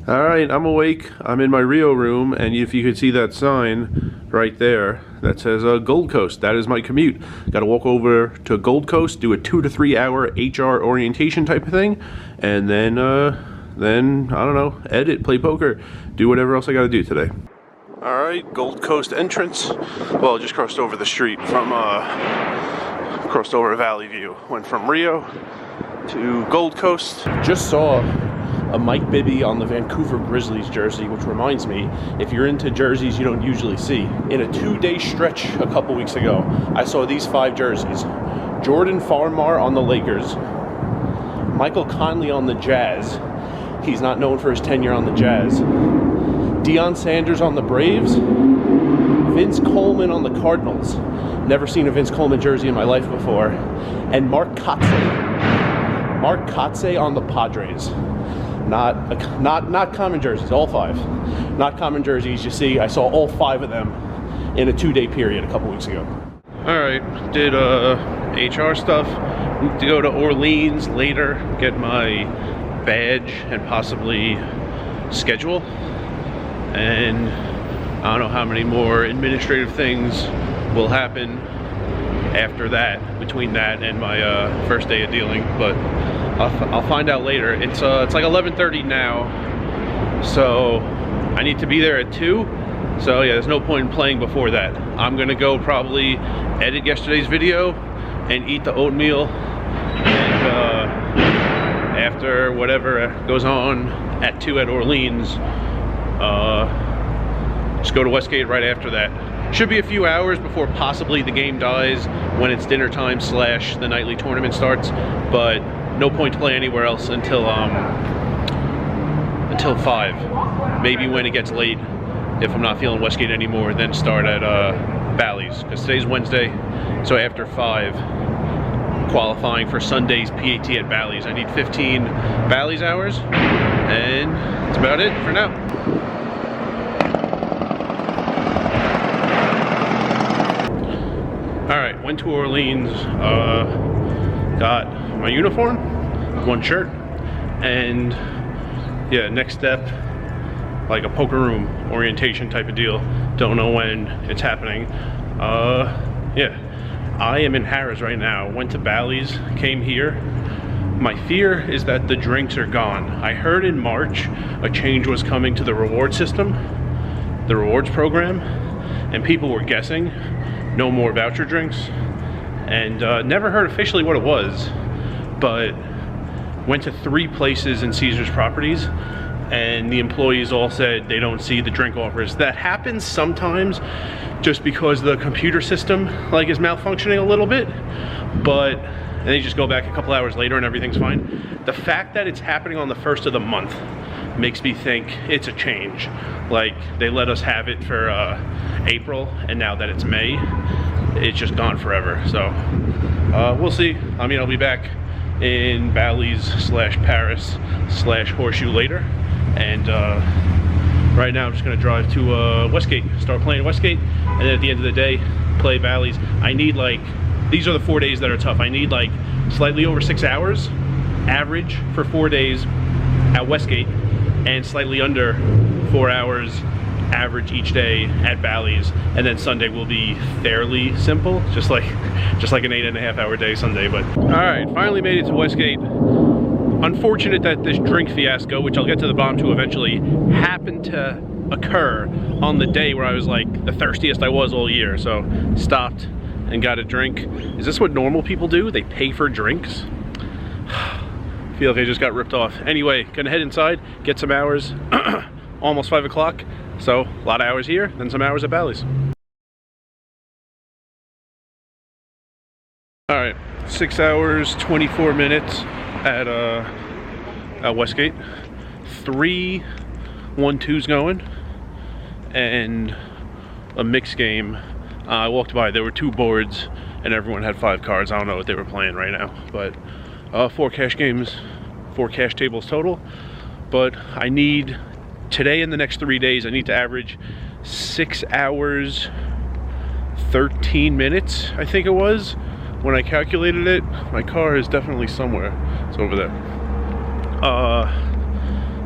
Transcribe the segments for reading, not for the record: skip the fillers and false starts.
Alright, I'm awake. I'm in my Rio room, and if you could see that sign right there that says Gold Coast, that is my commute. Got to walk over to Gold Coast, do a 2 to 3 hour HR orientation type of thing, and then I don't know, edit, play poker, do whatever else I got to do today. Alright, Gold Coast entrance. Well, just crossed over the street from, crossed over Valley View. Went from Rio to Gold Coast. Just saw a Mike Bibby on the Vancouver Grizzlies jersey, which reminds me, if you're into jerseys you don't usually see. In a 2-day stretch a couple weeks ago, I saw these 5 jerseys. Jordan Farmar on the Lakers, Michael Conley on the Jazz. He's not known for his tenure on the Jazz. Deion Sanders on the Braves. Vince Coleman on the Cardinals. Never seen a Vince Coleman jersey in my life before. And Mark Kotsay. Mark Kotsay on the Padres. Not common jerseys, all 5. Not common jerseys. You see, I saw all 5 of them in a 2-day period a couple weeks ago. Alright, did HR stuff. Need to go to Orleans later, get my badge and possibly schedule. And I don't know how many more administrative things will happen after that, between that and my first day of dealing, but I'll find out later. It's like 11:30 now, so I need to be there at 2. So yeah, there's no point in playing before that. I'm gonna go probably edit yesterday's video and eat the oatmeal, and after whatever goes on at 2 at Orleans, just go to Westgate right after that. Should be a few hours before possibly the game dies when it's dinner time / the nightly tournament starts, but no point to play anywhere else until 5. Maybe when it gets late, if I'm not feeling Westgate anymore, then start at Ballys, because today's Wednesday, so after 5, qualifying for Sunday's PAT at Ballys. I need 15 Ballys hours, and that's about it for now. Alright, went to Orleans, got my uniform, 1 shirt, and yeah, next step, like a poker room orientation type of deal. Don't know when it's happening. Yeah, I am in Harrah's right now. Went to Bally's, came here. My fear is that the drinks are gone. I heard in March a change was coming to the reward system, the rewards program, and people were guessing no more voucher drinks, and never heard officially what it was, but went to 3 places in Caesars Properties, and the employees all said they don't see the drink offers. That happens sometimes just because the computer system like is malfunctioning a little bit, but and they just go back a couple hours later and everything's fine. The fact that it's happening on the 1st of the month makes me think it's a change. Like, they let us have it for April, and now that it's May, it's just gone forever. So we'll see. I mean, I'll be back in Bally's / Paris / Horseshoe later, and right now I'm just gonna drive to Westgate, start playing Westgate, and then at the end of the day play Bally's. I need, like, these are the 4 days that are tough. I need like slightly over 6 hours average for 4 days at Westgate, and slightly under 4 hours average each day at Bally's, and then Sunday will be fairly simple, just like an 8.5 hour day Sunday. But all right, finally made it to Westgate. Unfortunate that this drink fiasco, which I'll get to the bottom to eventually, happened to occur on the day where I was like the thirstiest I was all year. So stopped and got a drink. Is this what normal people do? They pay for drinks? Feel like I just got ripped off. Anyway, gonna head inside, get some hours. Almost 5 o'clock, so a lot of hours here, then some hours at Bally's. All right, 6 hours, 24 minutes at Westgate. 3 1-2s going, and a mixed game. I walked by, there were 2 boards, and everyone had 5 cards. I don't know what they were playing right now, but 4 cash games, 4 cash tables total. But I need, today and the next 3 days, I need to average 6 hours, 13 minutes, I think it was, when I calculated it. My car is definitely somewhere. It's over there.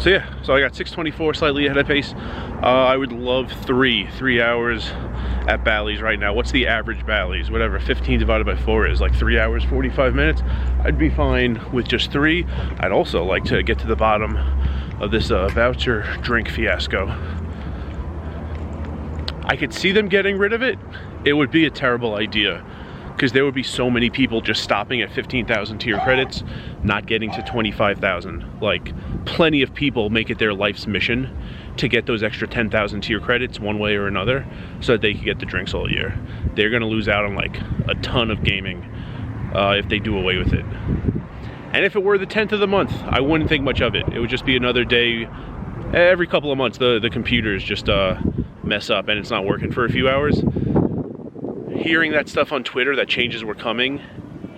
So yeah, so I got 6:24, slightly ahead of pace. I would love 3 hours at Bally's right now. What's the average Bally's? Whatever 15 divided by 4 is, like 3 hours 45 minutes. I'd be fine with just 3. I'd also like to get to the bottom of this voucher drink fiasco. I could see them getting rid of it. It would be a terrible idea, because there would be so many people just stopping at 15,000 tier credits, not getting to 25,000. Like, plenty of people make it their life's mission to get those extra 10,000 tier credits one way or another, so that they can get the drinks all year. They're gonna lose out on like a ton of gaming if they do away with it. And if it were the 10th of the month, I wouldn't think much of it. It would just be another day. Every couple of months, the computers just mess up and it's not working for a few hours. Hearing that stuff on Twitter, that changes were coming,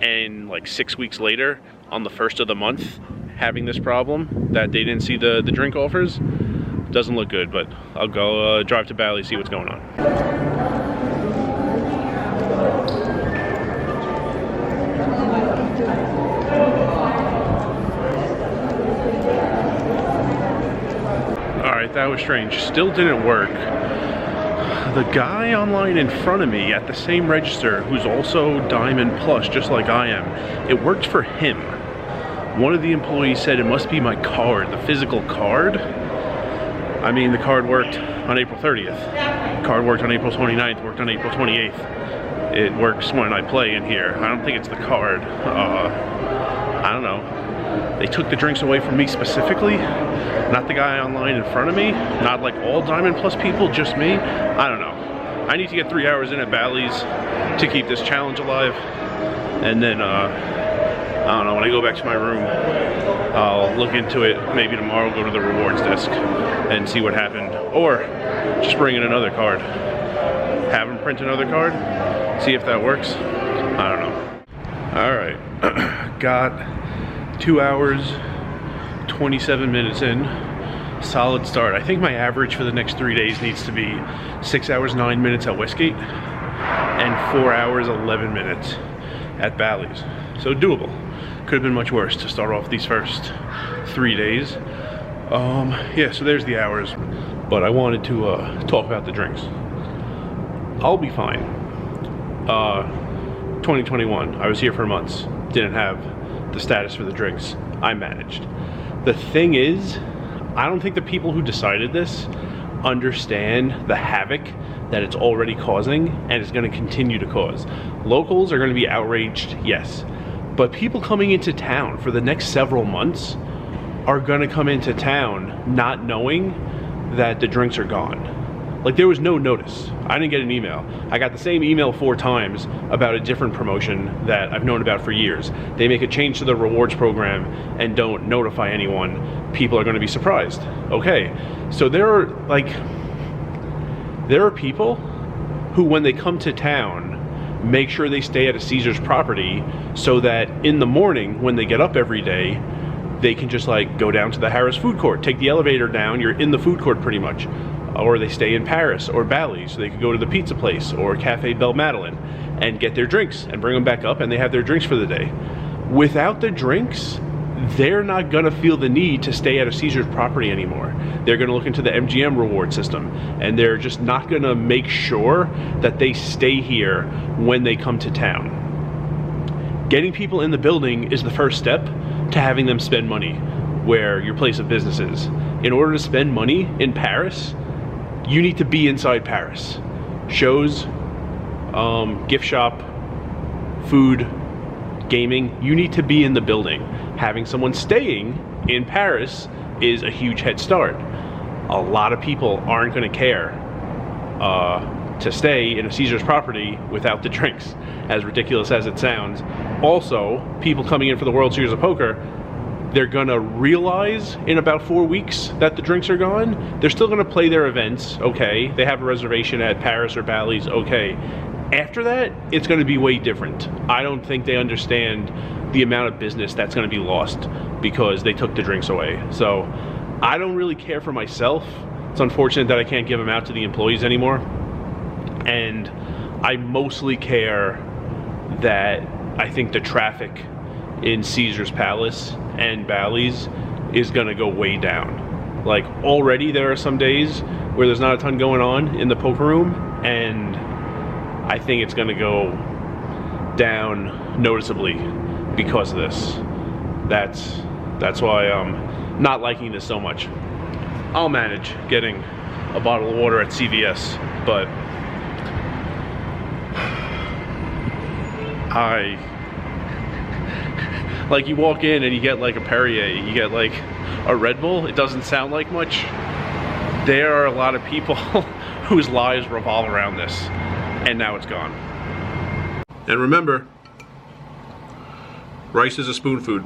and like 6 weeks later, on the 1st of the month, having this problem that they didn't see the drink offers, doesn't look good. But I'll go drive to Bally, see what's going on. All right, that was strange. Still didn't work. The guy online in front of me at the same register, who's also Diamond Plus, just like I am, it worked for him. One of the employees said it must be my card, the physical card. I mean, the card worked on April 30th. The card worked on April 29th, worked on April 28th. It works when I play in here. I don't think it's the card. I don't know. They took the drinks away from me specifically, not the guy online in front of me, not like all Diamond Plus people, just me. I don't know. I need to get 3 hours in at Bally's to keep this challenge alive, and then I don't know, when I go back to my room, I'll look into it. Maybe tomorrow go to the rewards desk and see what happened, or just bring in another card, have them print another card, see if that works. I don't know. All right, got 2 hours 27 minutes in. Solid start. I think my average for the next 3 days needs to be 6 hours 9 minutes at Westgate and 4 hours 11 minutes at Bally's. So doable. Could have been much worse to start off these first 3 days. Yeah, so there's the hours. But I wanted to talk about the drinks. I'll be fine. 2021, I was here for months. Didn't have the status for the drinks. I managed. The thing is, I don't think the people who decided this understand the havoc that it's already causing and it's going to continue to cause. Locals are going to be outraged, yes, but people coming into town for the next several months are going to come into town not knowing that the drinks are gone. Like, there was no notice. I didn't get an email. I got the same email 4 times about a different promotion that I've known about for years. They make a change to the rewards program and don't notify anyone. People are going to be surprised. Okay, so there are people who, when they come to town, make sure they stay at a Caesar's property so that in the morning when they get up every day, they can just like go down to the Harris food court, take the elevator down, you're in the food court pretty much. Or they stay in Paris or Bally, so they could go to the pizza place or Cafe Belle Madeleine and get their drinks and bring them back up, and they have their drinks for the day. Without the drinks, they're not gonna feel the need to stay at a Caesar's property anymore. They're gonna look into the MGM reward system, and they're just not gonna make sure that they stay here when they come to town. Getting people in the building is the first step to having them spend money where your place of business is. In order to spend money in Paris, you need to be inside Paris. Shows, gift shop, food, gaming, you need to be in the building. Having someone staying in Paris is a huge head start. A lot of people aren't gonna care to stay in a Caesar's property without the drinks, as ridiculous as it sounds. Also, people coming in for the World Series of Poker, they're gonna realize in about 4 weeks that the drinks are gone. They're still gonna play their events, okay. They have a reservation at Paris or Bally's, okay. After that, it's gonna be way different. I don't think they understand the amount of business that's gonna be lost because they took the drinks away. So I don't really care for myself. It's unfortunate that I can't give them out to the employees anymore. And I mostly care that I think the traffic in Caesar's Palace and Bally's is gonna go way down. Like already there are some days where there's not a ton going on in the poker room, and I think it's gonna go down noticeably because of this. That's why I'm not liking this so much. I'll manage getting a bottle of water at CVS, but like you walk in and you get like a Perrier, you get like a Red Bull, it doesn't sound like much. There are a lot of people whose lives revolve around this, and now it's gone. And remember, rice is a spoon food.